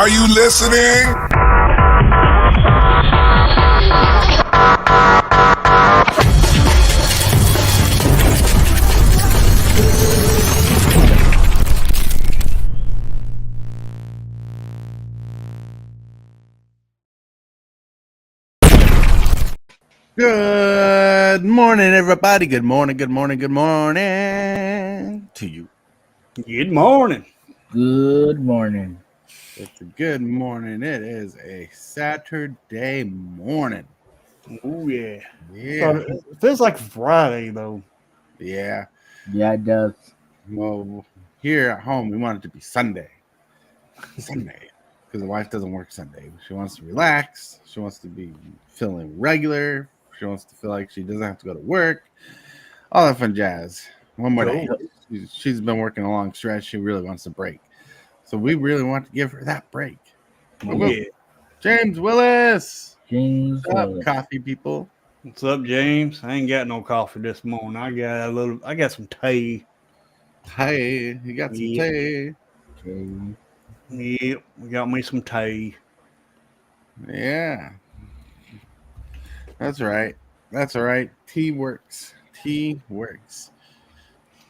Are you listening? Good morning, everybody. Good morning to you. Good morning. Good morning. It's a good morning. It is a Saturday morning. Oh, yeah. Yeah. It feels like Friday, though. Yeah. Yeah, it does. Well, here at home, we want it to be Sunday. Because the wife doesn't work Sunday. She wants to relax. She wants to be feeling regular. She wants to feel like she doesn't have to go to work. All that fun jazz. One more day. She's been working a long stretch. She really wants a break. So we really want to give her that break. Yeah. James Willis. James What's up, Willis. coffee people? What's up, James? I ain't got no coffee this morning. I got some tea. Hey, you got some tea. James. Yep, we got me some tea. Yeah. That's right. That's all right. Tea works.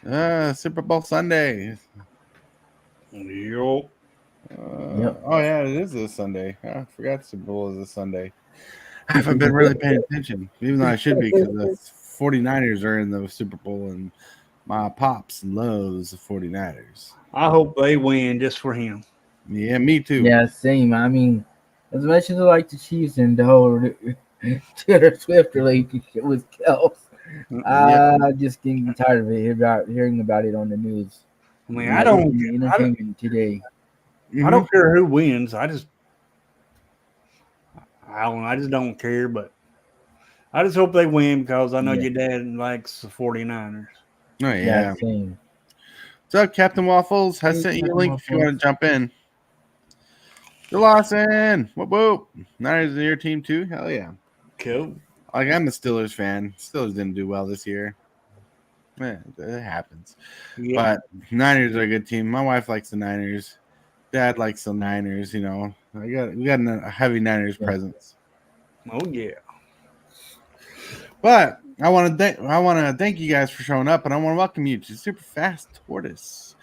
Super Bowl Sunday. Yep. Yep. Oh, yeah, it is this Sunday. I forgot the Super Bowl is this Sunday. I haven't been really paying attention, even though I should be, because the 49ers are in the Super Bowl, and my pops loves the 49ers. I hope they win just for him. Yeah, me too. Yeah, same. I mean, as much as I like the Chiefs and the whole Taylor Swift relationship with Kels, I just getting tired of it. Hearing about it on the news. I mean, I don't entertainment today. I don't care who wins. I just don't care, but I just hope they win because I know your dad likes the 49ers. Oh, yeah. Same. What's up, Captain Waffles? I sent you a link if you want to jump in. Lawson, whoop. Niners in your team too? Hell yeah. Cool. Like, I'm a Steelers fan. Steelers didn't do well this year. Man, it happens. Yeah. But Niners are a good team. My wife likes the Niners. Dad likes the Niners. You know, we got a heavy Niners presence. Oh yeah. But I want to thank you guys for showing up, and I want to welcome you to Super Fast Tortoise,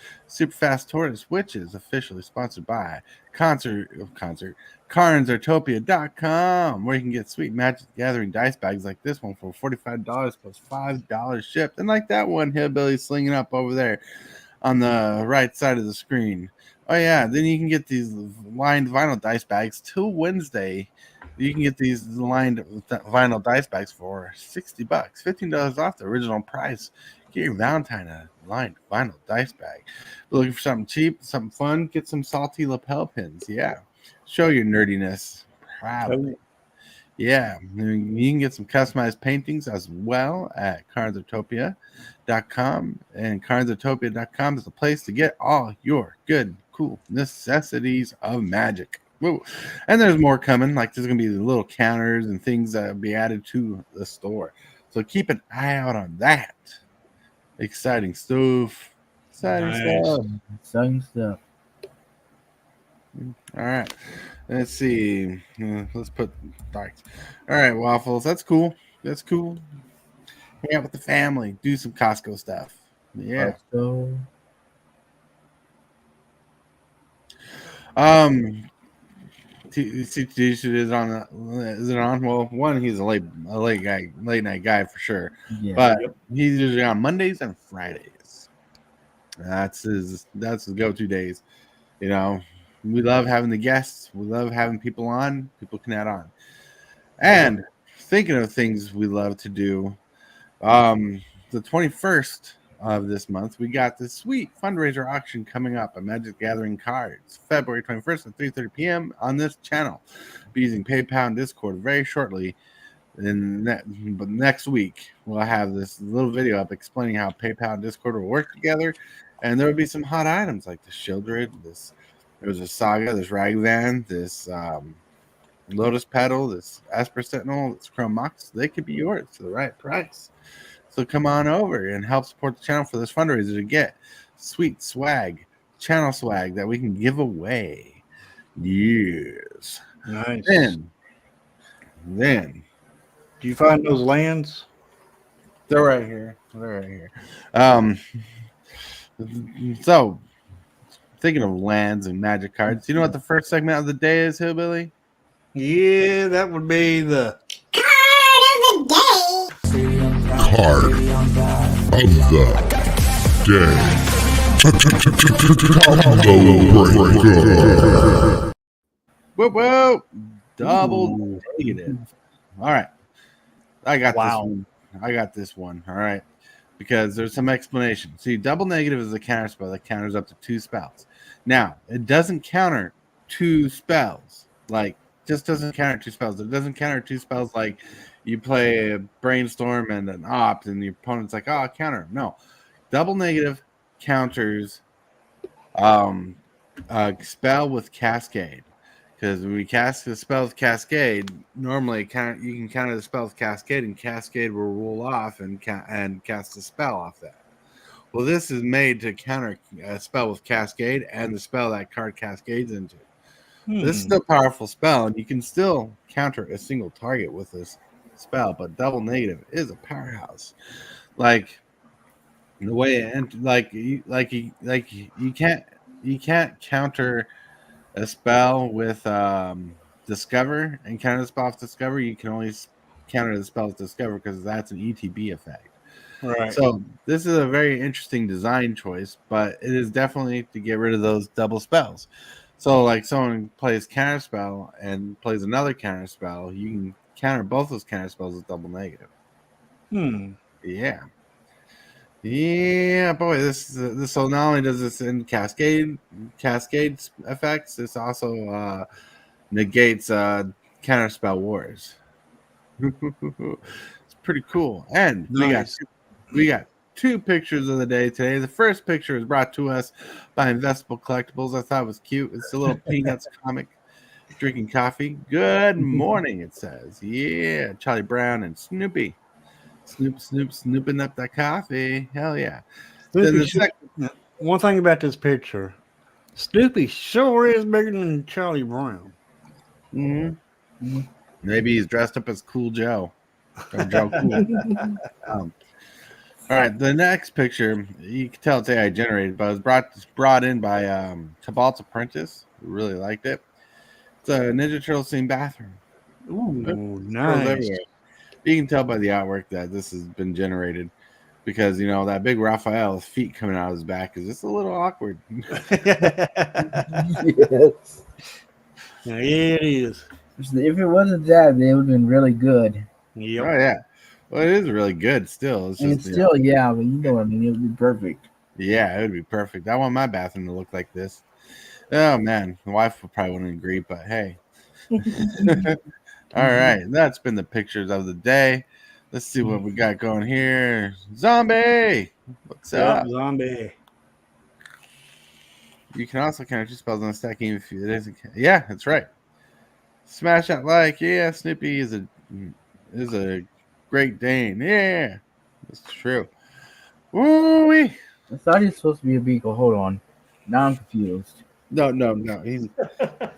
which is officially sponsored by CarnsAutopia.com, where you can get sweet Magic the Gathering dice bags like this one for $45 plus $5 shipped, and like that one hillbilly slinging up over there on the right side of the screen. Oh yeah, then you can get these lined vinyl dice bags till Wednesday. You can get these lined vinyl dice bags for $60, $15 off the original price. Get your Valentine a lined vinyl dice bag. Looking for something cheap, something fun? Get some salty lapel pins. Yeah, show your nerdiness proudly. Yeah, you can get some customized paintings as well at CarnsAutopia.com, and CarnsAutopia.com is the place to get all your good, cool necessities of magic. Whoa. And there's more coming. Like, there's going to be the little counters and things that will be added to the store. So keep an eye out on that. Exciting stuff. Exciting stuff. All right. Let's see. Let's put darks. All right, Waffles. That's cool. Hang out with the family. Do some Costco stuff. Yeah. Is it on? Well, one, he's a late night guy for sure. Yeah. But he's usually on Mondays and Fridays. That's his go-to days. You know, we love having the guests. We love having people on. People can add on. And thinking of things we love to do, the 21st of this month, we got this sweet fundraiser auction coming up at Magic Gathering Cards, February 21st at 3:30 p.m. on this channel. Be using PayPal and Discord very shortly. But next week, we'll have this little video up explaining how PayPal and Discord will work together. And there will be some hot items like the Shieldred, there's a Saga, this Ragvan, this Lotus Petal, this Esper Sentinel, this Chrome Mox. They could be yours for the right price. So come on over and help support the channel for this fundraiser to get sweet swag, channel swag that we can give away. Yes. Nice. Then Do you find those lands? they're right here. So thinking of lands and magic cards, you know what the first segment of the day is, Hillbilly? Yeah, that would be the Card of the day. Combo breaker. Whoa. Double negative. All right. I got this one. All right. Because there's some explanation. See, double negative is a counter spell that counters up to 2 spells. Now, it doesn't counter 2 spells. Like, just doesn't counter 2 spells. It doesn't counter 2 spells like you play a brainstorm and an opt and the opponent's like, oh, I'll counter. No. Double negative counters a spell with cascade. Because when we cast the spell with Cascade, normally you can counter the spell with Cascade, and Cascade will roll off and cast a spell off that. Well, this is made to counter a spell with Cascade and the spell that card cascades into. This is still a powerful spell, and you can still counter a single target with this spell, but double negative is a powerhouse. Like the way you can't counter a spell with Discover and counter the spell with Discover. You can only counter the spell with Discover because that's an ETB effect. right. So this is a very interesting design choice, but it is definitely to get rid of those double spells. So like someone plays counter spell and plays another counter spell, you can counter both those counter spells with double negative. Yeah, boy, this so not only does this in cascade effects, this also negates counter spell wars. It's pretty cool. And Nice. we got 2 pictures of the day today. The first picture is brought to us by Investable Collectibles. I thought it was cute. It's a little Peanuts comic drinking coffee. Good morning, it says. Yeah, Charlie Brown and Snoopy. Snooping up that coffee. Hell yeah. One thing about this picture, Snoopy sure is bigger than Charlie Brown. Mm-hmm. Maybe he's dressed up as Cool Joe. Or Joe Cool. All right, the next picture, you can tell it's AI generated, but it was brought in by Cabalt's Apprentice. We really liked it. It's a Ninja Turtle themed bathroom. Ooh, nice. You can tell by the artwork that this has been generated because, you know, that big Raphael's feet coming out of his back is just a little awkward. Yes. Yeah, it is. If it wasn't that, it would have been really good. Yep. Oh, yeah. Well, it is really good still. It's just, yeah, but you know what I mean. It would be perfect. Yeah, it would be perfect. I want my bathroom to look like this. Oh, man. The wife would probably wouldn't agree, but hey. All right, that's been the pictures of the day. Let's see what we got going here. Zombie, what's up? Zombie. You can also counter 2 spells on a stack even if it isn't. Yeah, that's right. Smash that like. Yeah, Snoopy is a Great Dane. Yeah, that's true. Woo-wee. I thought he was supposed to be a beagle. Hold on, now I'm confused. No. He's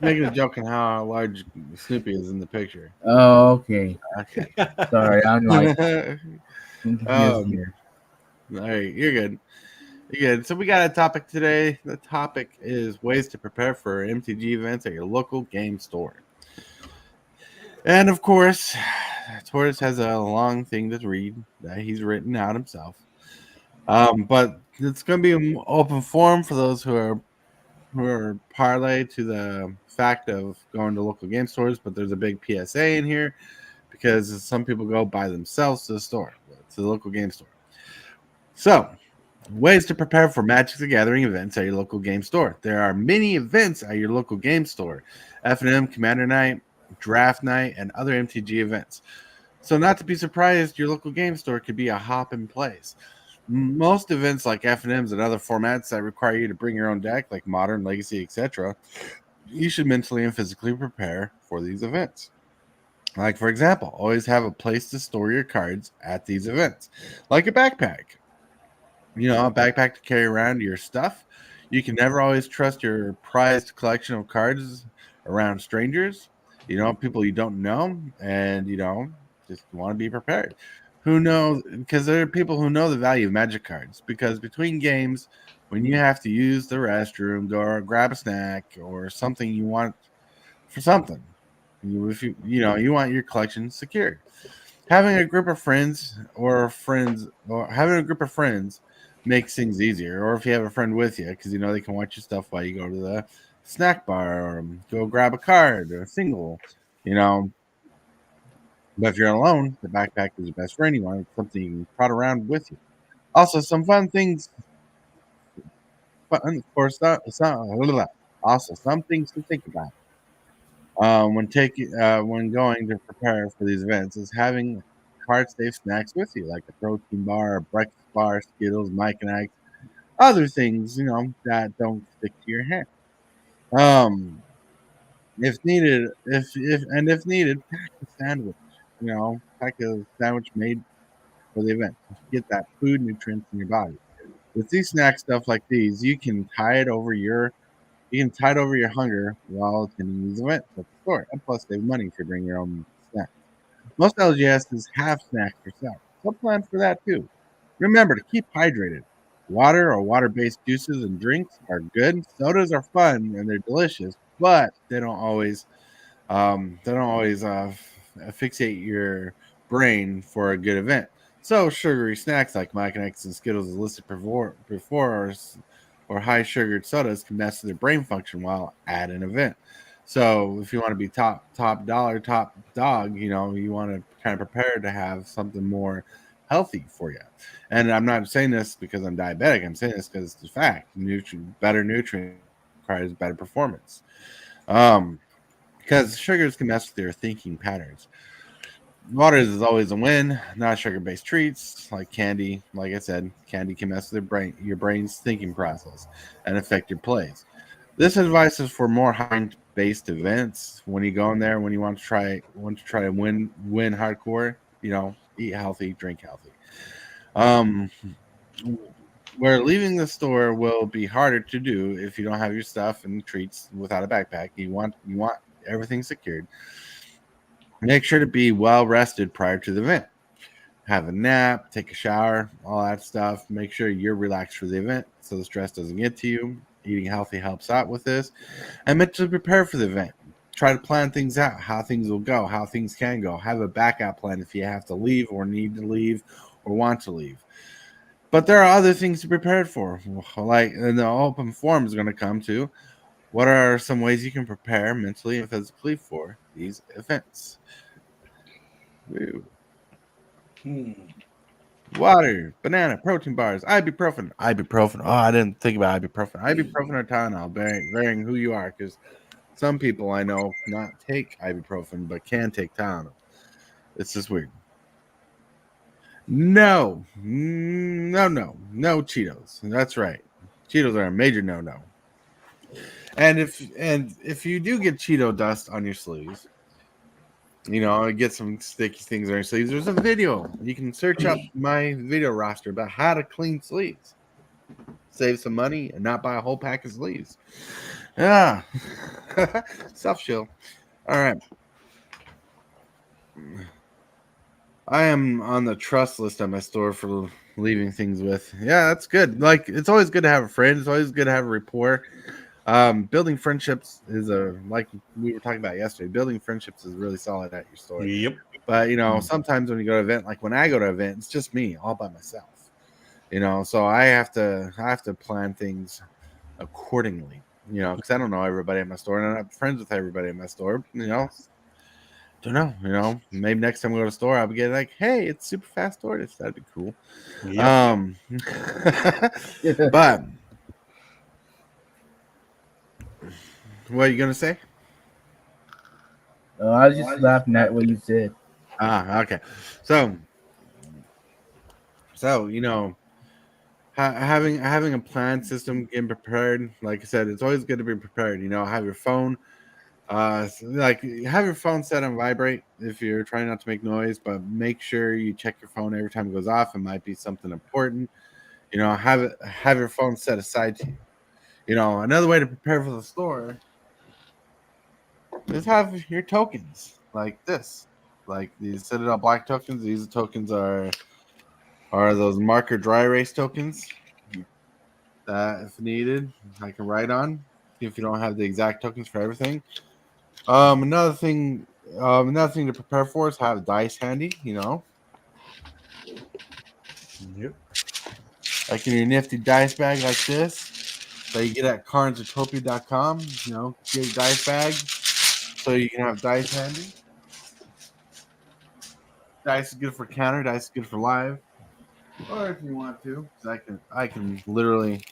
making a joke on how large Snoopy is in the picture. Oh, okay. Okay. Sorry, I'm like confused here. All right, you're good. You're good. So we got a topic today. The topic is ways to prepare for MTG events at your local game store. And of course, Tortoise has a long thing to read that he's written out himself. But it's going to be an open forum for those who are parlay to the fact of going to local game stores, but there's a big PSA in here because some people go by themselves to the local game store. So, ways to prepare for Magic the Gathering events at your local game store. There are many events at your local game store: F&M, Commander Night, Draft Night, and other MTG events. So, not to be surprised, your local game store could be a hop in place. Most events like F&Ms and other formats that require you to bring your own deck, like Modern, Legacy, etc., you should mentally and physically prepare for these events. Like, for example, always have a place to store your cards at these events, like a backpack. You know, a backpack to carry around your stuff. You can never always trust your prized collection of cards around strangers, people you don't know, and just want to be prepared. Who knows? Because there are people who know the value of magic cards. Because between games, when you have to use the restroom, go or grab a snack or something you want for something, if you want your collection secured. Having a group of friends makes things easier. Or if you have a friend with you, because they can watch your stuff while you go to the snack bar or go grab a card or a single, you know. But if you're alone, the backpack is your best friend. You want something you can trot around with you. Also, some fun things. Of course, also some things to think about when going to prepare for these events is having card safe snacks with you, like a protein bar, a breakfast bar, Skittles, Mike and Ike, other things that don't stick to your hand. Um, if needed, pack a sandwich. Pack a sandwich made for the event. Get that food nutrients in your body. With these snack stuff like these, you can tide over your hunger while attending these events at the store, and plus save money if you bring your own snacks. Most LGSs have snacks for sale, so plan for that too. Remember to keep hydrated. Water or water-based juices and drinks are good. Sodas are fun and they're delicious, but fixate your brain for a good event. So sugary snacks like Mike and X and Skittles as listed before or high sugared sodas can mess with their brain function while at an event. So if you want to be top dollar, top dog, you want to kind of prepare to have something more healthy for you. And I'm not saying this because I'm diabetic. I'm saying this because it's a fact. Better nutrient requires better performance. Because sugars can mess with your thinking patterns. Water is always a win, not sugar-based treats like candy. Like I said, candy can mess with your brain's thinking process, and affect your plays. This advice is for more high-based events. When you go in there, when you want to try to win hardcore, eat healthy, drink healthy. Um, where leaving the store will be harder to do if you don't have your stuff and treats without a backpack. You want everything secured. Make sure to be well rested prior to the event. Have a nap, take a shower, all that stuff. Make sure you're relaxed for the event so the stress doesn't get to you. Eating healthy helps out with this. And mentally prepare for the event. Try to plan things out, how things will go, how things can go. Have a backup plan if you have to leave or need to leave or want to leave. But there are other things to prepare for. Like and the open forum is going to come to. What are some ways you can prepare mentally and physically for these events? Woo. Water, banana, protein bars, ibuprofen. Ibuprofen. Oh, I didn't think about ibuprofen. Ibuprofen or Tylenol, varying who you are, because some people I know not take ibuprofen but can take Tylenol. It's just weird. No, no Cheetos. That's right. Cheetos are a major no. And if you do get Cheeto dust on your sleeves, get some sticky things on your sleeves. There's a video. You can search up my video roster about how to clean sleeves. Save some money and not buy a whole pack of sleeves. Yeah. Self chill. All right. I am on the trust list at my store for leaving things with. Yeah, that's good. Like, it's always good to have a friend. It's always good to have a rapport. Building friendships is like we were talking about yesterday. Building friendships is really solid at your store. Yep. But sometimes when you go to an event, like when I go to an event, it's just me all by myself. So I have to plan things accordingly. Because I don't know everybody at my store, and I'm not friends with everybody at my store. Don't know. Maybe next time we go to the store, I'll be getting like, hey, it's super fast orders. That'd be cool. Yep. But what are you gonna say? I was just laughing at what you said. Okay. So having a plan system, getting prepared. Like I said, it's always good to be prepared. Have your phone, have your phone set on vibrate if you're trying not to make noise, but make sure you check your phone every time it goes off. It might be something important. Have your phone set aside to you. Another way to prepare for the store just have your tokens like this, like these Citadel Black tokens. These tokens are those marker dry erase tokens that, if needed, I can write on. If you don't have the exact tokens for everything. Another thing to prepare for is have dice handy. Yep. Like in your nifty dice bag like this that you get at carnsutopia.com. Get a dice bag so you can have dice handy. Dice is good for counter. Dice is good for live. Or if you want to, 'cause I can literally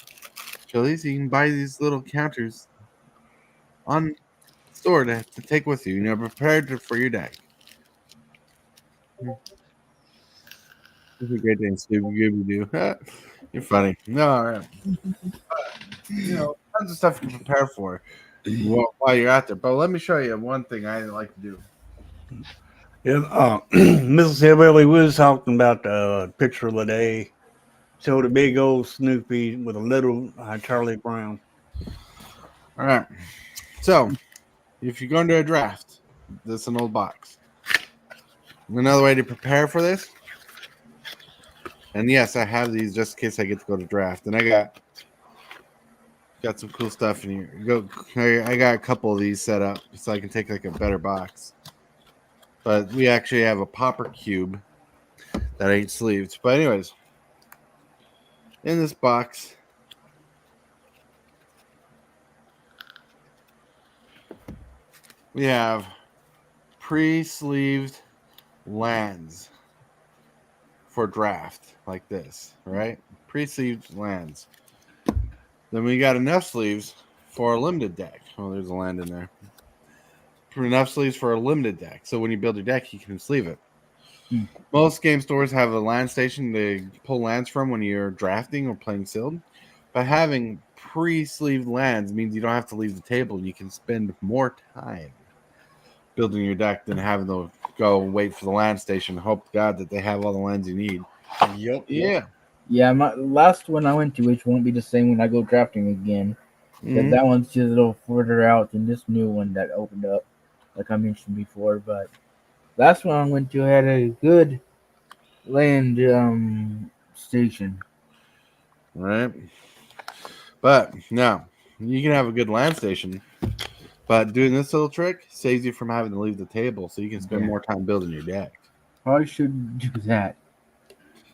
show these. You can buy these little counters on store to take with you. Prepared for your deck. It's a great day, Scooby Doo. You're funny. No, all right. Tons of stuff you can prepare for while you're out there. But let me show you one thing I like to do. Yeah, Mrs. Hillbilly was talking about the picture of the day. Showed a big old Snoopy with a little Charlie Brown. All right. So, if you're going to a draft, this is an old box. Another way to prepare for this, and yes, I have these just in case I get to go to draft. And I got some cool stuff in here. I got a couple of these set up so I can take like a better box. But we actually have a popper cube that ain't sleeved. But anyways, in this box, we have pre-sleeved lands for draft like this, right? Pre-sleeved lands. Then we got enough sleeves for a limited deck. Oh, there's a land in there. Enough sleeves for a limited deck. So when you build your deck, you can sleeve it. Most game stores have a land station to pull lands from when you're drafting or playing sealed. But having pre-sleeved lands means you don't have to leave the table. You can spend more time building your deck than having to go wait for the land station and hope to God that they have all the lands you need. Yep. Yeah. Yeah, my last one I went to, which won't be the same when I go drafting again. Because that one's just a little further out than this new one that opened up, like I mentioned before. But last one I went to had a good land station. Right. But now you can have a good land station, but doing this little trick saves you from having to leave the table, so you can spend more time building your deck. Probably should do that.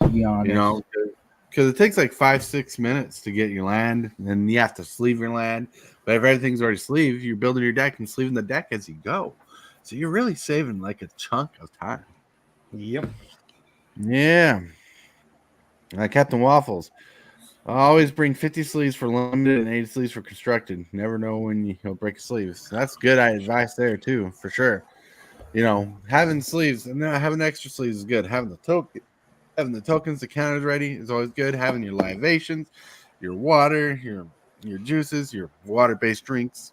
To be honest, because it takes like 5-6 minutes to get your land, and then you have to sleeve your land. But if everything's already sleeved, you're building your deck and sleeving the deck as you go, so you're really saving like a chunk of time. Yep. Yeah. Captain Waffles. I always bring 50 sleeves for limited and 80 sleeves for constructed. Never know when you'll break a sleeve. So that's good advice there too, for sure. Having sleeves and then having extra sleeves is good. Having the tokens, the counters ready is always good. Having your libations, your water, your juices, your water-based drinks,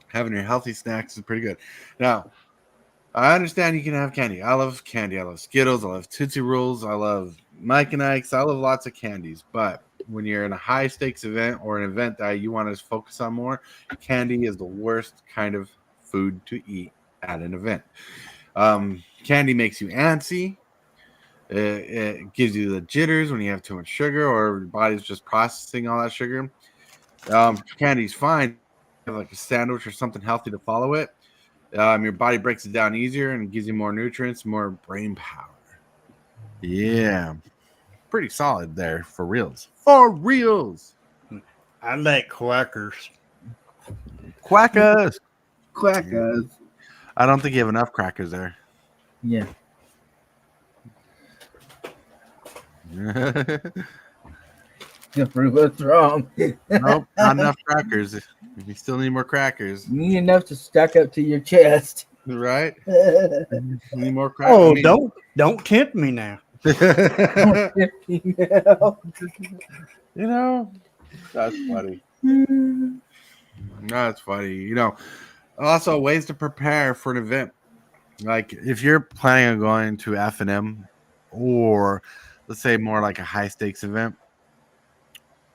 having your healthy snacks is pretty good. Now, I understand you can have candy. I love candy. I love Skittles. I love Tootsie Rolls. I love Mike and Ike's. I love lots of candies. But when you're in a high stakes event or an event that you want to focus on more, candy is the worst kind of food to eat at an event. Candy makes you antsy. It gives you the jitters when you have too much sugar or your body's just processing all that sugar. Candy's fine. You have like a sandwich or something healthy to follow it. Your body breaks it down easier and gives you more nutrients, more brain power. Yeah. Pretty solid there for reals. For reals. I like quackers. Quackers. Quackers. I don't think you have enough crackers there. Yeah. Prove us wrong. Nope, not enough crackers. You still need more crackers. You need enough to stack up to your chest. Right? You You need more crackers. Oh, don't tempt me now. That's funny. That's funny. Also ways to prepare for an event. Like if you're planning on going to F&M or let's say more like a high stakes event,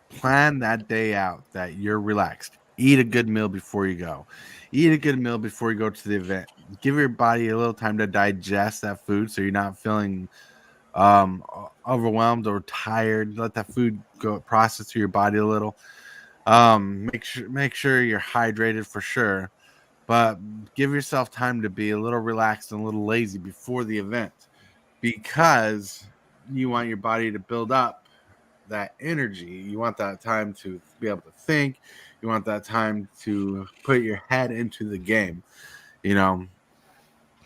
plan that day out that you're relaxed. Eat a good meal before you go. Eat a good meal before you go to the event. Give your body a little time to digest that food so you're not feeling overwhelmed or tired. Let that food go process through your body a little. Make sure you're hydrated for sure, but give yourself time to be a little relaxed and a little lazy before the event because you want your body to build up that energy. You want that time to be able to think. You want that time to put your head into the game. You know,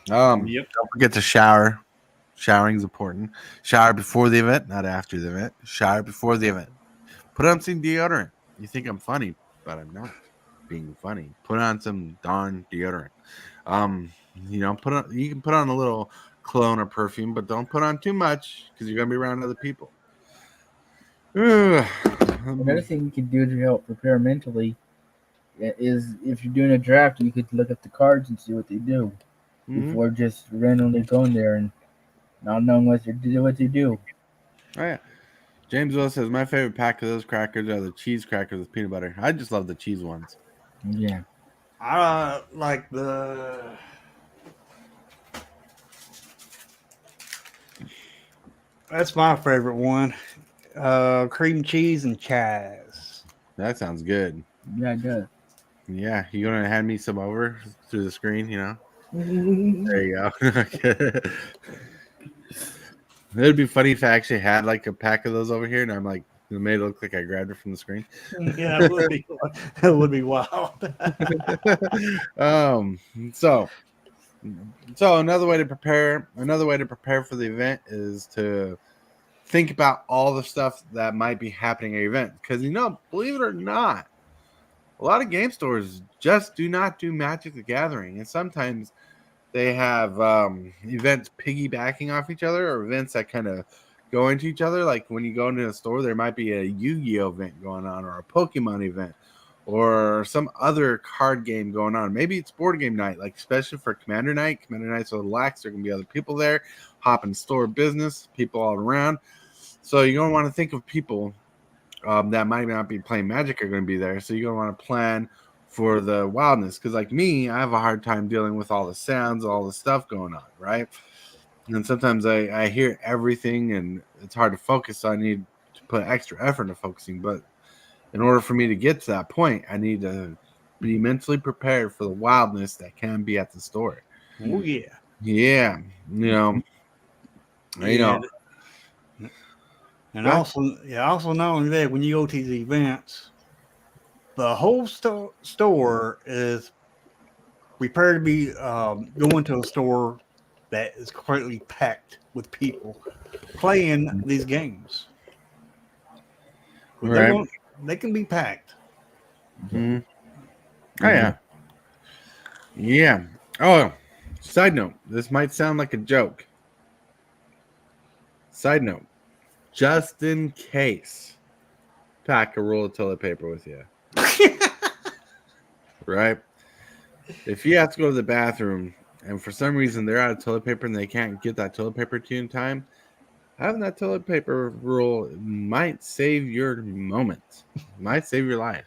Yep. don't forget to shower. Showering is important. Shower before the event, not after the event. Shower before the event. Put on some deodorant. You think I'm funny, but I'm not being funny. Put on some darn deodorant. Put on. You can put on a little cologne or perfume, but don't put on too much because you're gonna be around other people. Another thing you can do to help prepare mentally is if you're doing a draft, you could look at the cards and see what they do before just randomly going there and not knowing what to do. Oh yeah. James Will says my favorite pack of those crackers are the cheese crackers with peanut butter. I just love the cheese ones. Yeah. I like the. That's my favorite one. Cream cheese and chives. That sounds good. Yeah, it does. Yeah, you gonna hand me some over through the screen, There Yeah, you go. It'd be funny if I actually had like a pack of those over here, and I'm like, it made it look like I grabbed it from the screen. Yeah, that would be wild. So another way to prepare for the event is to think about all the stuff that might be happening at your event. Because believe it or not, a lot of game stores just do not do Magic the Gathering, and sometimes they have events piggybacking off each other or events that kind of go into each other. Like when you go into a store, there might be a Yu-Gi-Oh event going on or a Pokemon event or some other card game going on. Maybe it's board game night, like especially for Commander Night. Commander Night's so relaxed. There can be other people there, hopping store business, people all around. So you're going to want to think of people that might not be playing Magic are going to be there. So you're going to want to plan for the wildness. Because like me, I have a hard time dealing with all the sounds, all the stuff going on, right? And sometimes I hear everything and it's hard to focus. So I need to put extra effort into focusing. But in order for me to get to that point, I need to be mentally prepared for the wildness that can be at the store. Oh yeah. Yeah. And also not only that, when you go to these events, the whole store is prepared to be going to a store that is completely packed with people playing these games. Right. They can be packed. Mm-hmm. Oh yeah. Yeah. Oh, side note. This might sound like a joke. Side note. Just in case, pack a roll of toilet paper with you. Right? If you have to go to the bathroom and for some reason they're out of toilet paper and they can't get that toilet paper to you in time, having that toilet paper roll might save your moment. Might save your life.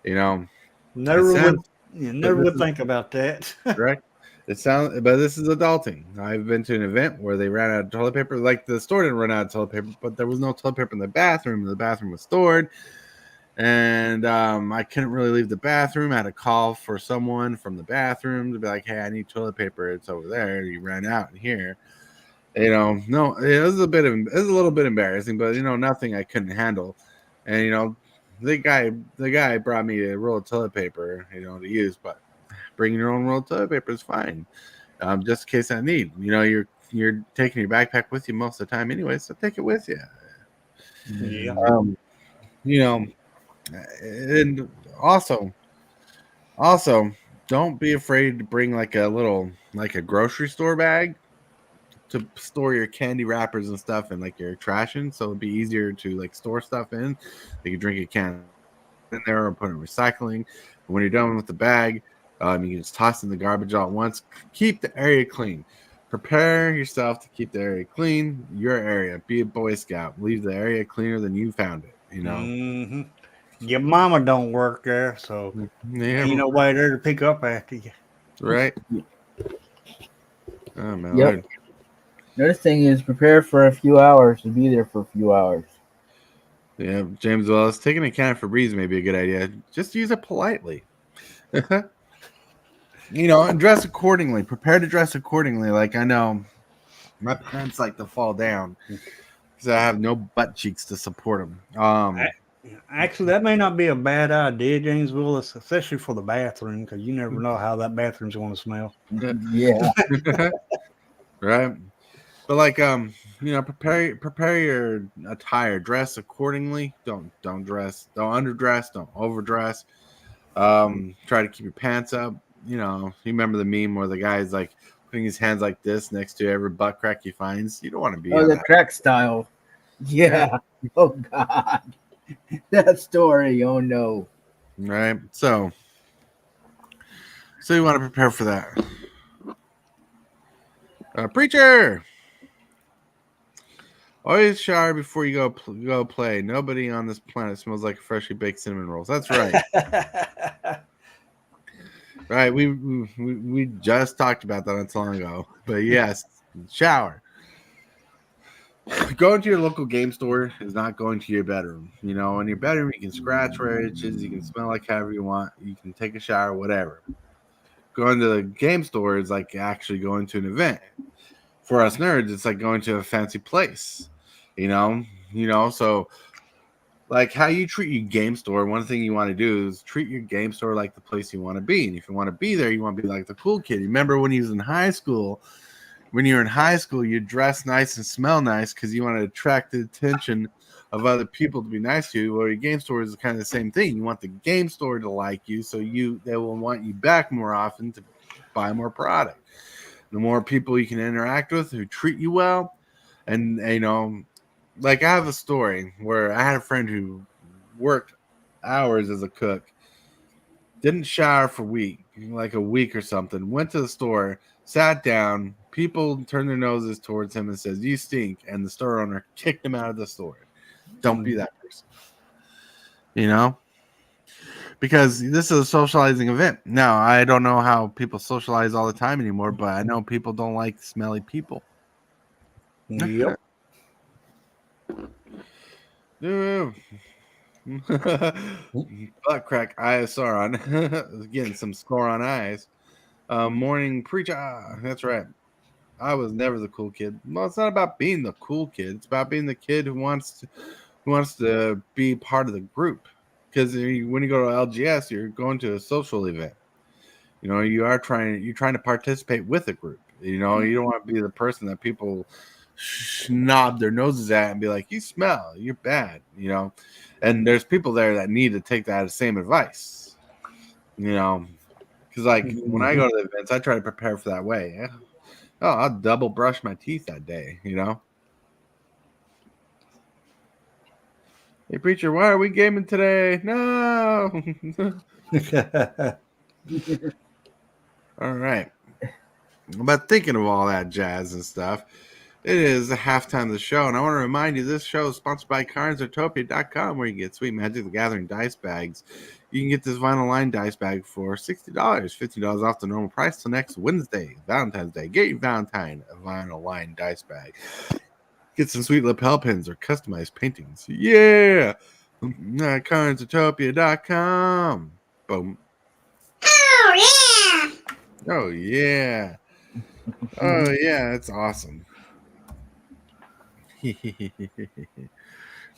Never would think about that. Correct? But this is adulting. I've been to an event where they ran out of toilet paper. Like the store didn't run out of toilet paper, but there was no toilet paper in the bathroom. The bathroom was stored, and I couldn't really leave the bathroom. I had to call for someone from the bathroom to be like, "Hey, I need toilet paper. It's over there. You ran out in here." No, it was a little bit embarrassing, but nothing I couldn't handle. And the guy brought me a roll of toilet paper, to use, but bringing your own roll of toilet paper is fine, just in case I need. You're taking your backpack with you most of the time anyway, so take it with you. Yeah. And also, don't be afraid to bring like a grocery store bag to store your candy wrappers and stuff and like your trash in, so it'd be easier to like store stuff in. You can drink a can in there or put it in recycling. But when you're done with the bag, you can just toss in the garbage all at once. Keep the area clean. Prepare yourself to keep the area clean. Your area. Be a Boy Scout. Leave the area cleaner than you found it. Mm-hmm. Your mama don't work there, so Yeah, ain't nobody there to pick up after you. right. Oh my Yep. lord. Another thing is prepare for a few hours to be there for a few hours. Yeah, James Wallace, taking a can for breeze may be a good idea. Just use it politely. And dress accordingly. Prepare to dress accordingly. Like I know my pants like to fall down because I have no butt cheeks to support them. Actually, that may not be a bad idea, James Willis, especially for the bathroom, because you never know how that bathroom's going to smell. Yeah. Right. But like prepare your attire. Dress accordingly. Don't underdress, don't overdress. Try to keep your pants up. You remember the meme where the guy's like putting his hands like this next to every butt crack he finds. You don't want to be Oh, on the that. crack style. Yeah. Oh God. That story. Oh no. Right. So you want to prepare for that. Preacher. Always shower before you go play. Nobody on this planet smells like freshly baked cinnamon rolls. That's right. Right. We just talked about that not so long ago. But yes, shower. Going to your local game store is not going to your bedroom. In your bedroom, you can scratch where it itches, you can smell like however you want, you can take a shower, whatever. Going to the game store is like actually going to an event. For us nerds, it's like going to a fancy place. So like how you treat your game store, one thing you want to do is treat your game store like the place you want to be. And if you want to be there, you want to be like the cool kid. Remember when he was in high school? When you're in high school, you dress nice and smell nice because you want to attract the attention of other people to be nice to you. Well, your game store is kind of the same thing. You want the game store to like you, so they will want you back more often to buy more product. The more people you can interact with who treat you well, and like I have a story where I had a friend who worked hours as a cook, didn't shower for a week or something, went to the store, sat down, people turned their noses towards him and says, "You stink," and the store owner kicked him out of the store. Don't be that person. Because this is a socializing event. Now, I don't know how people socialize all the time anymore, but I know people don't like smelly people. Yep. Butt crack ISR on getting some score on eyes. Morning preacher. That's right. I was never the cool kid. Well, it's not about being the cool kid. It's about being the kid who wants to be part of the group. Because when you go to LGS, you're going to a social event. You're trying to participate with a group. You don't want to be the person that people snob their noses at and be like, "You smell, you're bad." And there's people there that need to take that same advice. Because like when I go to the events, I try to prepare for that way. Oh, I'll double brush my teeth that day. Hey preacher, why are we gaming today? No. All right. But thinking of all that jazz and stuff, it is the halftime of the show, and I want to remind you this show is sponsored by CardsUtopia.com, where you get sweet Magic the Gathering dice bags. You can get this vinyl line dice bag for $60, $50 off the normal price till next Wednesday, Valentine's Day. Get your Valentine a vinyl line dice bag. Get some sweet lapel pins or customized paintings. Yeah! CardsUtopia.com. Boom. Oh, yeah. Oh, yeah. Oh, yeah, that's awesome.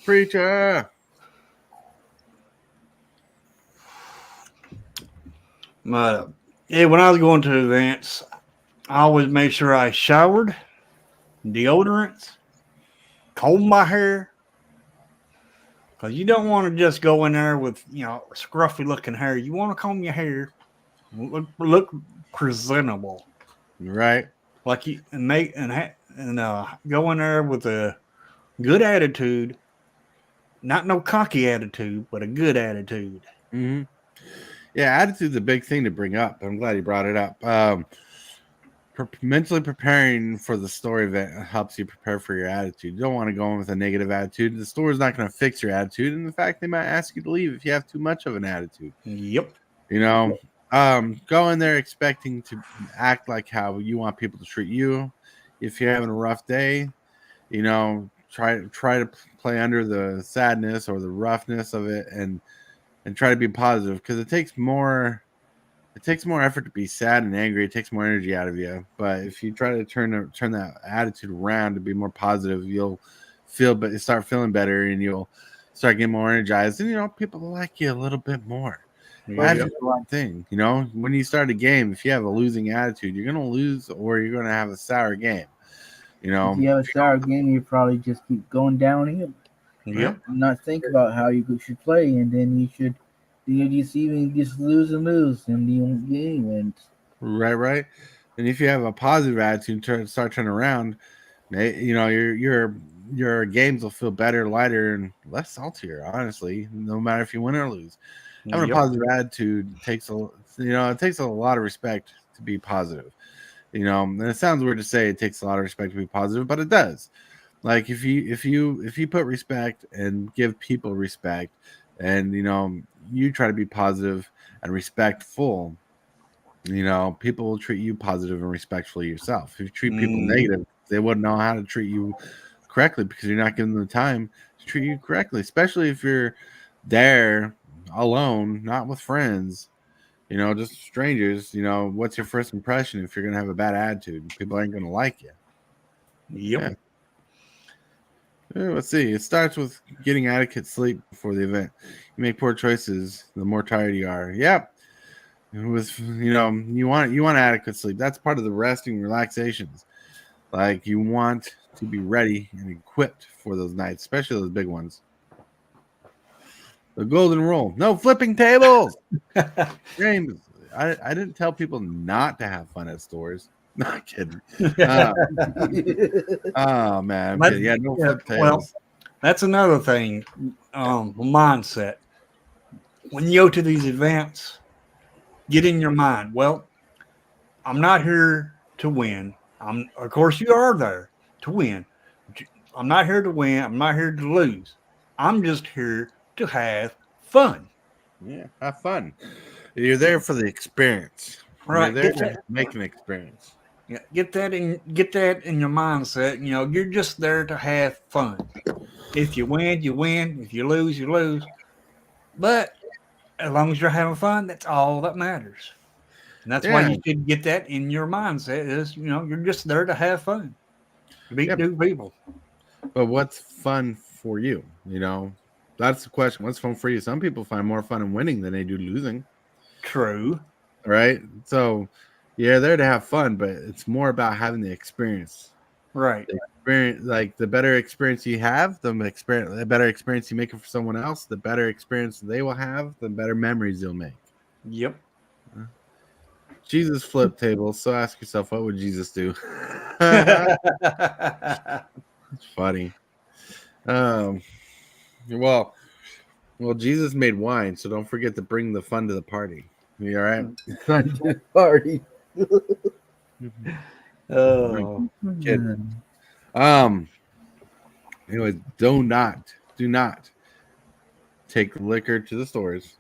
Preacher. But yeah, when I was going to events, I always made sure I showered, deodorants, combed my hair. Because you don't want to just go in there with, scruffy looking hair. You want to comb your hair, look presentable. Right. Like you and go in there with a good attitude, not no cocky attitude, but a good attitude. Mm-hmm. Yeah, attitude's a big thing to bring up. I'm glad you brought it up. mentally preparing for the store event helps you prepare for your attitude. You don't want to go in with a negative attitude. The store is not going to fix your attitude. And in fact, they might ask you to leave if you have too much of an attitude. Yep. You know, go in there expecting to act like how you want people to treat you. If you're having a rough day, you know, try to play under the sadness or the roughness of it, and try to be positive, because it takes more effort to be sad and angry. It takes more energy out of you. But if you try to turn that attitude around to be more positive, you'll start feeling better, and you'll start getting more energized, and you know, people will like you a little bit more. That's the one thing. You know, when you start a game, if you have a losing attitude, you're gonna lose, or you're gonna have a sour game. You know, If you have a sour game, you probably just keep going downhill. Yep. Not think about how you should play, and then you just lose and lose, and you won't get any wins. Right. And if you have a positive attitude, start turning around, you know, your games will feel better, lighter, and less saltier. Honestly, no matter if you win or lose, having a positive attitude takes a lot of respect to be positive. You know, and it sounds weird to say it takes a lot of respect to be positive, but it does. Like if you put respect and give people respect, and you know, you try to be positive and respectful, you know, people will treat you positive and respectfully yourself. If you treat people negative, they wouldn't know how to treat you correctly, because you're not giving them the time to treat you correctly, especially if you're there alone, not with friends, you know, just strangers. You know, what's your first impression if you're going to have a bad attitude? People aren't going to like you. Yep. Let's see. It starts with getting adequate sleep before the event. You make poor choices, the more tired you are. Yep. It was, you know, you want adequate sleep. That's part of the resting relaxations. Like, you want to be ready and equipped for those nights, especially those big ones. The golden rule: no flipping tables. James, I didn't tell people not to have fun at stores. Not kidding. Oh man, yeah, no flip tables. Well, that's another thing. Mindset. When you go to these events, get in your mind. Well, I'm not here to win. Of course, you are there to win. I'm not here to win. I'm not here to lose. I'm just here to have fun. Yeah, have fun. You're there for the experience. Right. You're there to make an experience. Yeah, get that in your mindset. You know, you're just there to have fun. If you win, you win. If you lose, you lose. But as long as you're having fun, that's all that matters. And that's why you should get that in your mindset. Is, you know, you're just there to have fun. Meet new people. But what's fun for you? You know, that's the question. What's fun for you? Some people find more fun in winning than they do losing. True. Right? So you're there to have fun, but it's more about having the experience. Right. The experience, like the better experience you have, the better experience you make it for someone else, the better experience they will have, the better memories you'll make. Yep. Jesus flipped tables. So ask yourself, what would Jesus do? It's funny. Well, Jesus made wine, so don't forget to bring the fun to the party. You all right? Fun to the party. Oh, kid. Anyways, do not take liquor to the stores.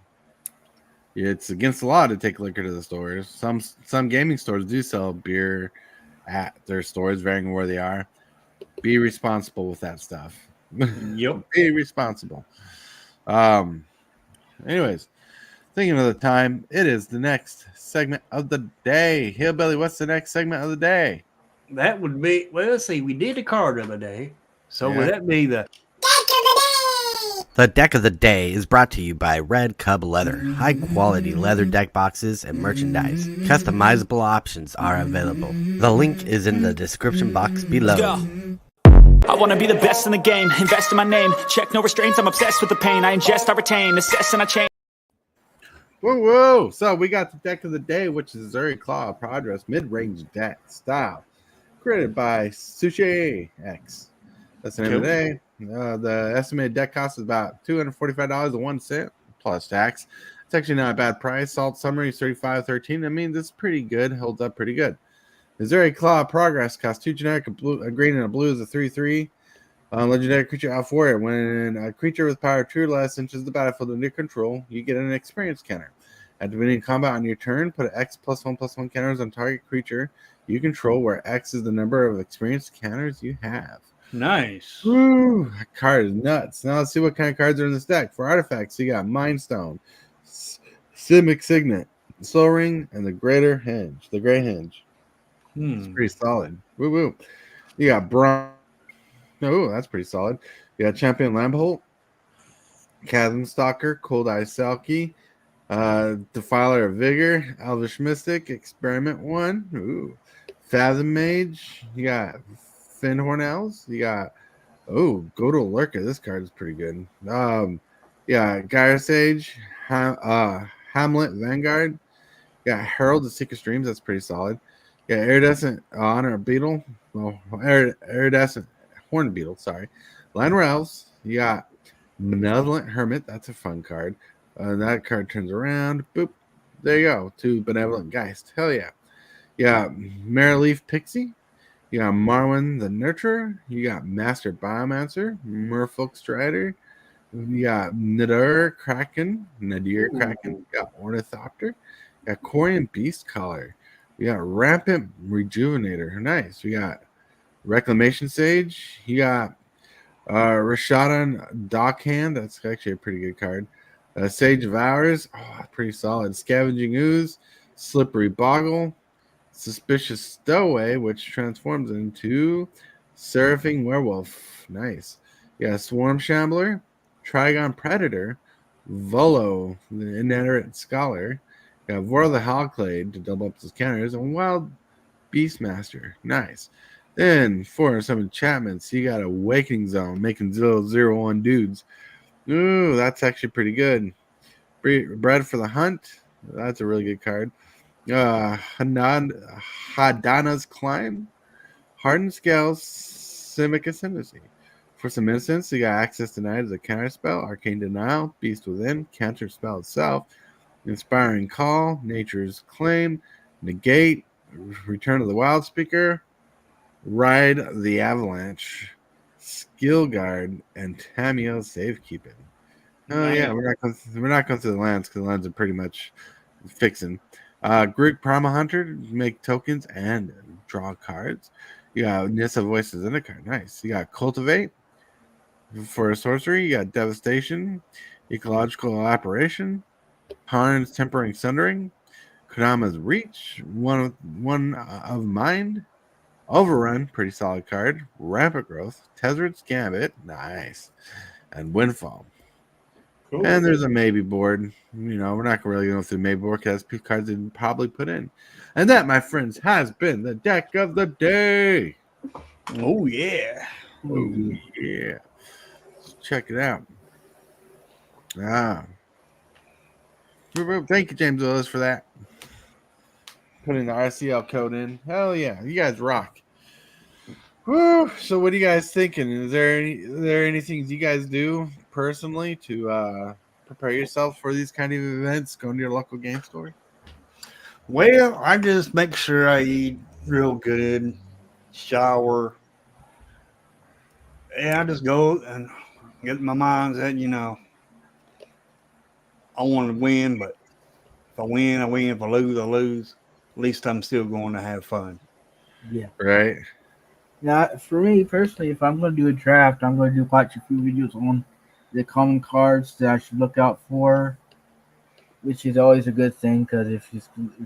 It's against the law to take liquor to the stores. Some gaming stores do sell beer at their stores, varying where they are. Be responsible with that stuff. Yep. Be responsible. Anyways, thinking of the time, it is the next segment of the day. Hillbilly, what's the next segment of the day? That would be, well, let's see, we did a card of the day. So would that be the The deck of the day is brought to you by Red Cub Leather. High quality leather deck boxes and merchandise. Customizable options are available. The link is in the description box below. I wanna be the best in the game, invest in my name, check no restraints, I'm obsessed with the pain, I ingest, I retain, assess and I change. Whoa. So we got the deck of the day, which is Zuri Claw Progress mid-range deck style, created by Sushi X. That's the name of the day. The estimated deck cost is about $245.01 plus tax. It's actually not a bad price. Salt summary is $35.13. I mean, this is pretty good. Holds up pretty good. Missouri Claw Progress costs 2 generic, a green, and a blue is a 3/3. Legendary creature out for it. When a creature with power 2 or less enters the battlefield under control, you get an experience counter. At the beginning of combat on your turn, put X +1/+1 counters on target creature you control, where X is the number of experience counters you have. Nice. Woo! That card is nuts. Now let's see what kind of cards are in this deck. For artifacts, you got Mind Stone, Simic Signet, Soul Ring, and the Greater Hinge. The Gray Hinge. It's pretty solid. Woo woo. You got Bronze. Oh, that's pretty solid. You got Champion Lambholt, Chasm Stalker, Cold Eye Selkie, Defiler of Vigor, Elvish Mystic, Experiment 1. Ooh. Fathom Mage. You got Finhorn Elves. You got Godo Lurker. This card is pretty good. Gyre Sage, Hamlet Vanguard. You got Herald of Secret Streams. That's pretty solid. You got Iridescent Honor Beetle. Well, Iridescent Horn Beetle, sorry. Land Elves. You got Benevolent Hermit. That's a fun card. That card turns around. Boop. There you go. 2 Benevolent Geist. Hell yeah. You got Maryleaf Pixie. You got Marwyn the Nurturer. You got Master Biomancer. Merfolk Strider. You got Nadir Kraken. You got Ornithopter. You got Corian Beast Collar. You got Rampant Rejuvenator. Nice. We got Reclamation Sage. You got Rashadan Dockhand. That's actually a pretty good card. Sage of Hours. Oh, pretty solid. Scavenging Ooze. Slippery Boggle. Suspicious Stowaway, which transforms into Seraphing Werewolf. Nice. Yeah, Swarm Shambler. Trigon Predator. Volo, the Inerrant Scholar. You got Vor the Hallclade to double up his counters. And Wild Beastmaster. Nice. Then for some enchantments, you got Awakening Zone, making 0/0/1 dudes. Ooh, that's actually pretty good. Bred for the Hunt. That's a really good card. Hadana's Climb. Hardened Scales, Simic Ascendancy. For some instance, you got Access Denied as a counter spell, Arcane Denial, Beast Within, counter spell itself, Inspiring Call, Nature's Claim, Negate, Return of the Wild Speaker, Ride the Avalanche, Skill Guard, and Tameo Safekeeping. Oh yeah, we're not going through the lands because the lands are pretty much fixing. Groot Primal Hunter, make tokens and draw cards. You got Nissa Voices in a card. Nice. You got Cultivate for a sorcery. You got Devastation, Ecological Apparition, Harn's Tempering Sundering, Kodama's Reach, one of Mind, Overrun, pretty solid card, Rampant Growth, Tezzard's Gambit, nice, and Windfall. Cool. And there's a maybe board. You know, we're not really going through the maybe board because that's cards they probably put in. And that, my friends, has been the deck of the day. Oh, yeah. Oh, yeah. Let's check it out. Thank you, James Willis, for that. Putting the RCL code in. Hell yeah. You guys rock. Whew. So what are you guys thinking? Is there anything you guys do personally to prepare yourself for these kind of events, going to your local game store? Well, I just make sure I eat real good, shower, and I just go and get my mind that, you know, I want to win, but if I win, I win. If I lose, I lose. At least I'm still going to have fun. Yeah. Right. Now, for me personally, if I'm going to do a draft, I'm going to watch a few videos on the common cards that I should look out for, which is always a good thing because if you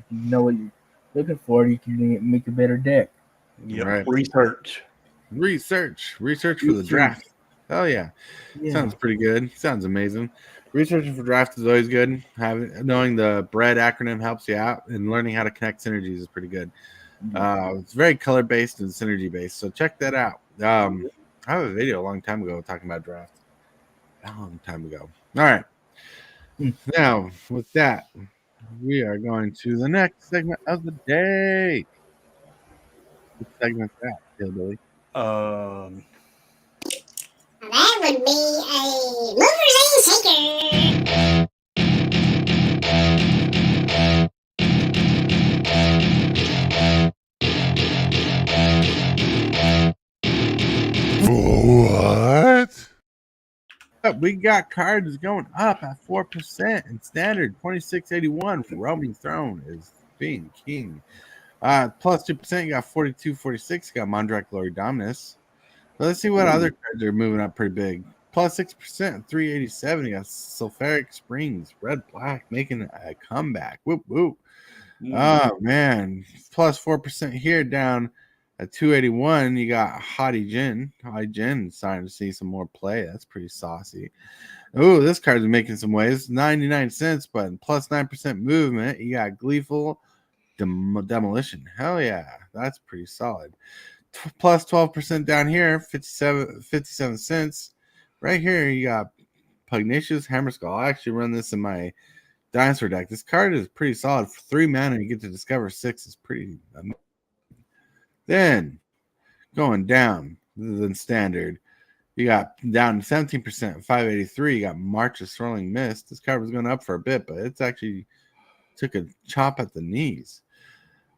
know what you're looking for, you can make a better deck. Yeah. Right. Research for the draft. Oh yeah. Sounds pretty good. Sounds amazing. Researching for draft is always good. Knowing the BREAD acronym helps you out, and learning how to connect synergies is pretty good. It's very color based and synergy based, so check that out. I have a video a long time ago talking about draft. A long time ago. All right. Now, with that, we are going to the next segment of the day. What segment's that, Hillbilly? That would be a movers and shakers. we got cards going up at 4% and standard 2681. Roaming Throne is being king. Plus 2%, you got 4246. You got Mondrak Glory Dominus. Let's see what other cards are moving up pretty big. Plus 6%, 387. You got Sulfuric Springs, Red Black making a comeback. Whoop whoop. Oh man. Plus 4% here down at 281. You got Hottie Jin. Hottie Jin starting to see some more play. That's pretty saucy. Oh, this card's making some waves. 99 cents, but plus 9% movement. You got Gleeful Demolition. Hell yeah. That's pretty solid. Plus 12% down here, 57 cents. Right here, you got Pugnacious Hammer Skull. I actually run this in my dinosaur deck. This card is pretty solid. For 3 mana, you get to discover 6. Is pretty amazing. Then, going down than standard, you got down 17%, 583. You got March of Swirling Mist. This card was going up for a bit, but it's actually took a chop at the knees.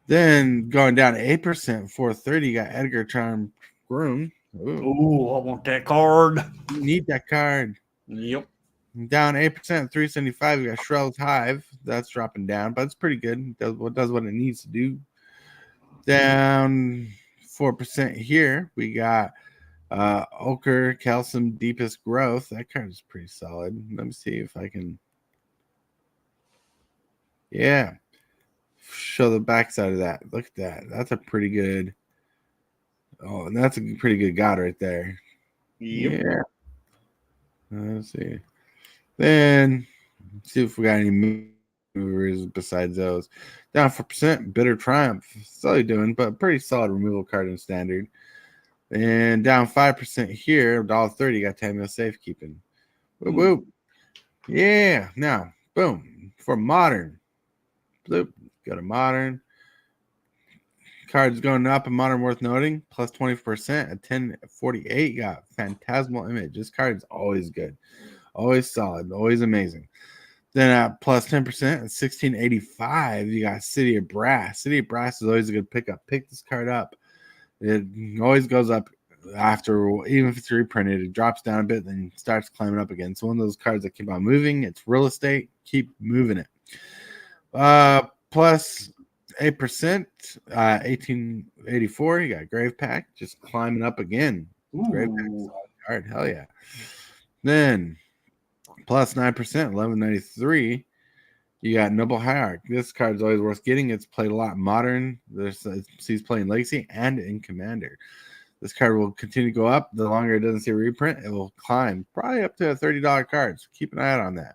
Then going down 8%, 430, you got Edgar Charm Groom. Ooh, I want that card. You need that card. Yep. Down 8%, 375, you got Shrell's Hive. That's dropping down, but it's pretty good. It does what it needs to do. Down 4% here, we got Ochre Calcium Deepest Growth. That card is pretty solid. Let me see if I can. Yeah. Show the backside of that. Look at that. That's a pretty good. Oh, and that's a pretty good god right there. Yep. Yeah. Let's see. Then see if we got any movers besides those. Down 4%. Bitter Triumph. Slowly doing, but pretty solid removal card in standard. And down 5% here. $1.30. You got Tamio Safekeeping. Whoop whoop. Yeah. Now, boom. For modern. Bloop. Go to modern. Cards going up in modern worth noting. Plus 20% at 1048. You got Phantasmal Image. This card is always good. Always solid. Always amazing. Then at plus 10% at 1685, you got City of Brass. City of Brass is always a good pickup. Pick this card up. It always goes up after, even if it's reprinted, it drops down a bit, then starts climbing up again. It's one of those cards that keep on moving. It's real estate. Keep moving it. Plus 8%, 1884. You got Grave Pack just climbing up again. Grave Pack solid card. Hell yeah. Then plus 9%, 1193. You got Noble Hierarch. This card is always worth getting. It's played a lot in modern. He's playing Legacy and in Commander. This card will continue to go up. The longer it doesn't see a reprint, it will climb probably up to a $30 card. So keep an eye out on that.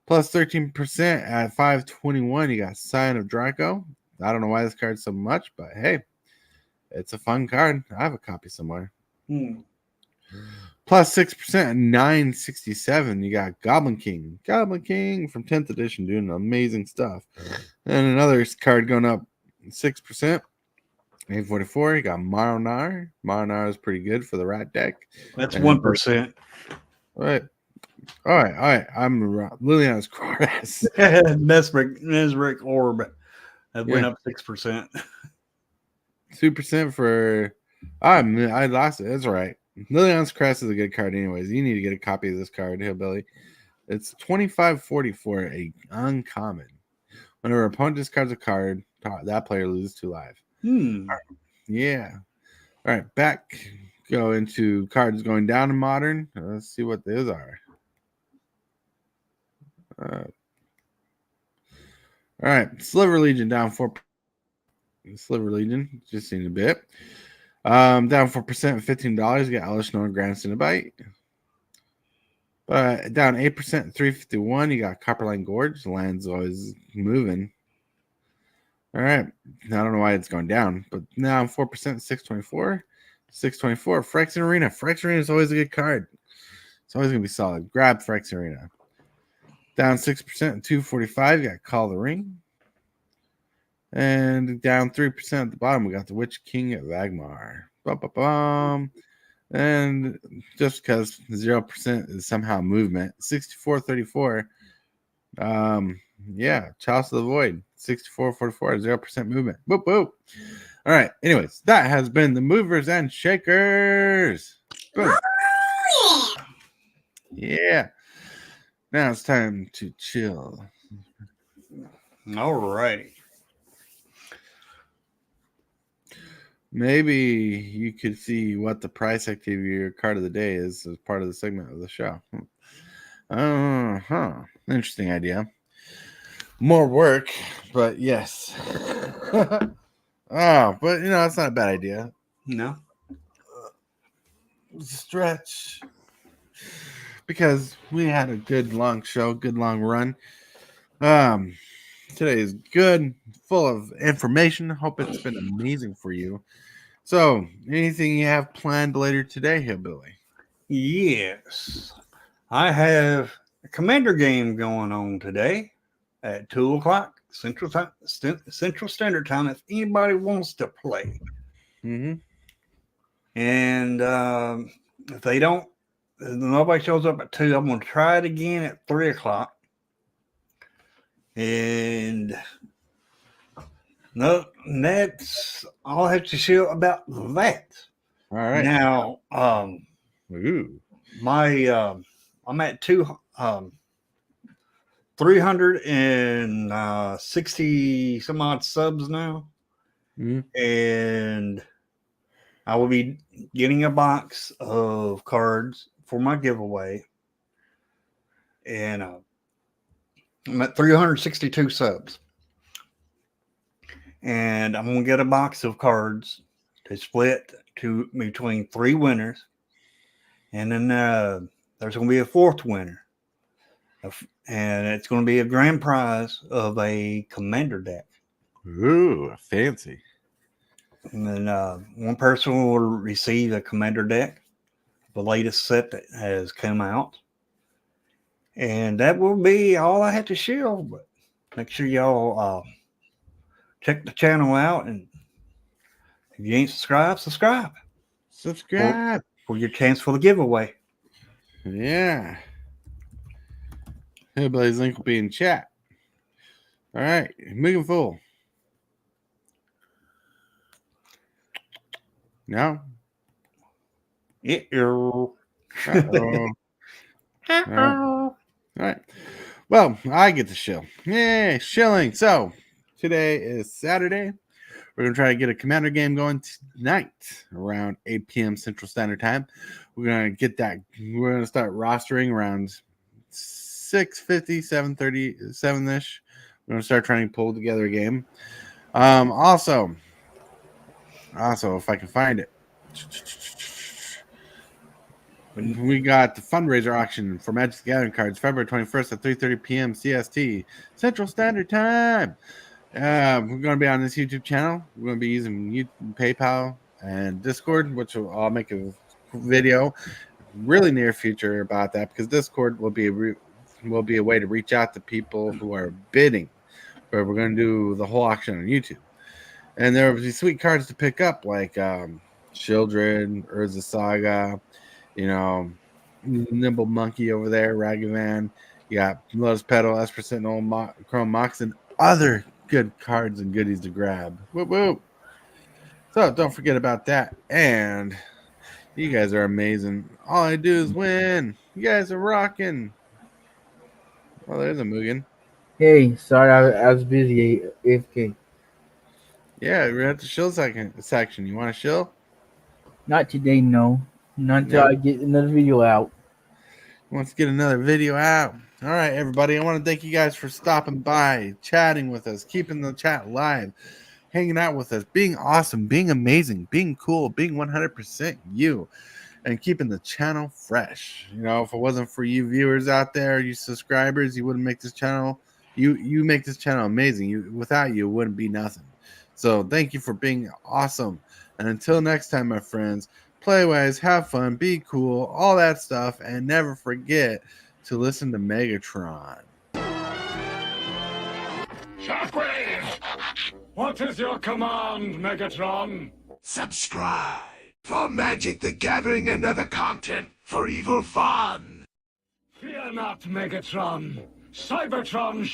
Plus 13% at 521. You got Scion of Draco. I don't know why this card's so much, but hey, it's a fun card. I have a copy somewhere. Plus 6% at 967. You got Goblin King. Goblin King from 10th edition doing amazing stuff. And another card going up 6%. 844. You got Maronar. Maronar is pretty good for the rat deck. That's 1%. All right. I'm Liliana's Chorus. Mesric Orb. That went up 6%. 2% for. I lost it. That's all right. Liliana's Crest is a good card, anyways. You need to get a copy of this card, Hillbilly. It's 2540 for a uncommon. Whenever an opponent discards a card, that player loses 2 life. All right. Yeah. All right. Back. Go into cards going down in modern. Let's see what those are. All right, Sliver Legion down 4%. Sliver Legion, just seen a bit. Down 4%, $15. You got Elish Nor Grand Cinnabite. Down 8%, $351. You got Copperline Gorge. The land's always moving. All right, I don't know why it's going down, but now 4%, $624. $624. Phyrexian Arena. Phyrexian Arena is always a good card. It's always gonna be solid. Grab Phyrexian Arena. Down 6%, $245. You got Call the Ring. And down 3% at the bottom, we got the Witch King at Vagmar. And just because 0% is somehow movement, 64.34. Yeah, Chalice of the Void, 64.44, 0% movement. Whoop whoop. All right. Anyways, that has been the Movers and Shakers. Boom. Yeah. Now it's time to chill. All righty. Maybe you could see what the price activity of your card of the day is as part of the segment of the show. Interesting idea. More work, but yes. But it's not a bad idea. No. Stretch. Because we had a good long show, good long run. Today is good, full of information. Hope it's been amazing for you. So, anything you have planned later today, Hillbilly? Yes. I have a Commander game going on today at 2 o'clock Central Standard Time if anybody wants to play. Mm-hmm. And if nobody shows up at 2, I'm going to try it again at 3 o'clock. And no, that's all I have to share about that. All right. Now, Ooh. I'm at 360 some odd subs now. Mm-hmm. And I will be getting a box of cards for my giveaway. And I'm at 362 subs. And I'm going to get a box of cards to split between 3 winners. And then there's going to be a 4th winner. And it's going to be a grand prize of a Commander deck. Ooh, fancy. And then one person will receive a Commander deck, the latest set that has come out. And that will be all I have to share. But make sure y'all check the channel out. And if you ain't subscribed, subscribe. Subscribe. For your chance for the giveaway. Yeah. Hillbilly's link will be in chat. All right. Moving full. No? Uh-oh. All right. Well, I get to shill. Yay, shilling. So, today is Saturday. We're going to try to get a Commander game going tonight around 8 p.m. Central Standard Time. We're going to get that. We're going to start rostering around 6:50, 7:30, 7-ish. We're going to start trying to pull together a game. Also, if I can find it, we got the fundraiser auction for Magic the Gathering cards February 21st at 3:30 p.m. CST Central Standard Time. We're going to be on this YouTube channel. We're going to be using YouTube, PayPal, and Discord, which I'll make a video really near future about that because Discord will be a way to reach out to people who are bidding. But we're going to do the whole auction on YouTube. And there will be sweet cards to pick up like Children, Urza Saga, Nimble Monkey over there, Ragavan. You got Lotus Petal, Esper Sentinel, Chrome Mox, and other good cards and goodies to grab. Whoop, whoop. So don't forget about that. And you guys are amazing. All I do is win. You guys are rocking. Oh, there's a Mugen. Hey, sorry, I was busy. AFK. Yeah, we're at the shill section. You want to shill? Not today, no. Not until I get another video out. Wants to get another video out. All right, everybody. I want to thank you guys for stopping by, chatting with us, keeping the chat live, hanging out with us, being awesome, being amazing, being cool, being 100% you, and keeping the channel fresh. If it wasn't for you viewers out there, you subscribers, you wouldn't make this channel. You make this channel amazing. Without you, it wouldn't be nothing. So thank you for being awesome. And until next time, my friends, play wise, have fun, be cool, all that stuff, and never forget to listen to Megatron. Shockwave! What is your command, Megatron? Subscribe for Magic the Gathering and other content for evil fun. Fear not, Megatron. Cybertron